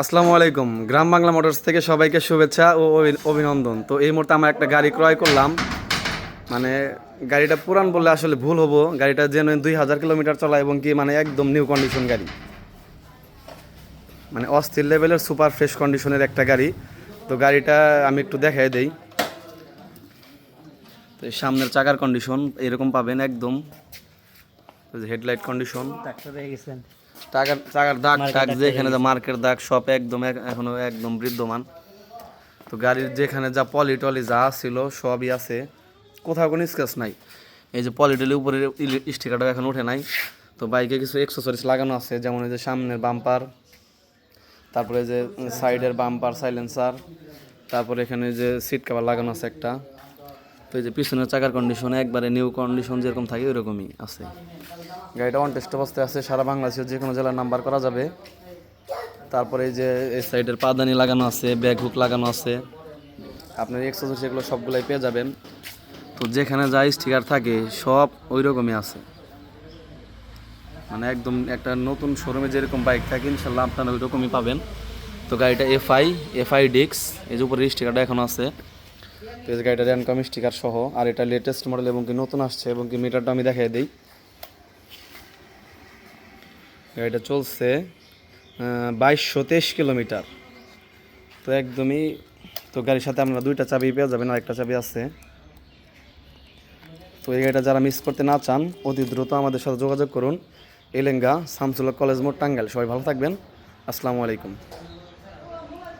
আসসালামু আলাইকুম। গ্রাম বাংলা মোটরস থেকে সবাইকে শুভেচ্ছা ও অভিনন্দন। তো এই মুহূর্তে আমরা একটা গাড়ি ক্রয় করলাম। মানে গাড়িটা পুরান বললে আসলে ভুল হবো, গাড়িটা যেন 2000 কিলোমিটার চলা এবং কি মানে একদম নিউ কন্ডিশন গাড়ি, মানে অস্থির লেভেলের সুপার ফ্রেশ কন্ডিশনের একটা গাড়ি। তো গাড়িটা আমি একটু দেখাই দেই। তো এই সামনের চাকার কন্ডিশন এরকম পাবেন একদম, হেডলাইট কন্ডিশন, চাকার চাকার দাগ টাগ যেখানে যা মার্কের দাগ সব একদম এখনো একদম বিদ্যমান। তো গাড়ির যেখানে যা পলি টলি যা ছিল সবই আছে, কোথাও কোনো স্ক্র্যাচ নাই। এই যে পলি টলি উপরে স্টিকারটাও এখন উঠে নাই। তো বাইকে কিছু এক্সেসরিজ লাগানো আছে, যেমন এই যে সামনের বাম্পার, তারপরে যে সাইডের বাম্পার সাইলেন্সার, তারপরে এখানে যে সিট কভার লাগানো আছে একটা। তো এই যে পিছনের চাকার কন্ডিশন একবারে নিউ কন্ডিশন যেরকম থাকে ওইরকমই আছে। গাড়িটা অন টেস্ট অবস্থায় আছে, সারা বাংলাদেশের যে কোনো জেলার নাম্বার করা যাবে। তারপরে এই যে এই সাইডের পাদানি লাগানো আছে, ব্যাক হুক লাগানো আছে, আপনার এক্সেসরিজ এগুলো সবগুলাই পেয়ে যাবেন। তো যেখানে যা স্টিকার থাকে সব ওই রকমই আছে, মানে একদম একটা নতুন শোরুমে যেরকম বাইক থাকে ইনশাল্লাহ আপনারা ওই রকমই পাবেন। তো গাড়িটা এফআই ডিক্স, এই যে উপরে স্টিকারটা এখন আছে। তো এই যে গাড়িটা র্যানকম স্টিকার সহ, আর এটা লেটেস্ট মডেল এবং কি নতুন আসছে, এবং কি মিটারটা আমি দেখাই দিই। গাড়িটা চলছে 2223 কিলোমিটার। তো একদমই, তো গাড়ির সাথে আমরা দুইটা চাবি পেয়ে যাবেন, আর একটা চাবি আছে। তো এই গাড়িটা যারা মিস করতে না চান অতি দ্রুত আমাদের সাথে যোগাযোগ করুন। এলেঙ্গা শামসুল্লাহ কলেজ মোড়, টাঙ্গাইল। সবাই ভালো থাকবেন। আসসালামু আলাইকুম।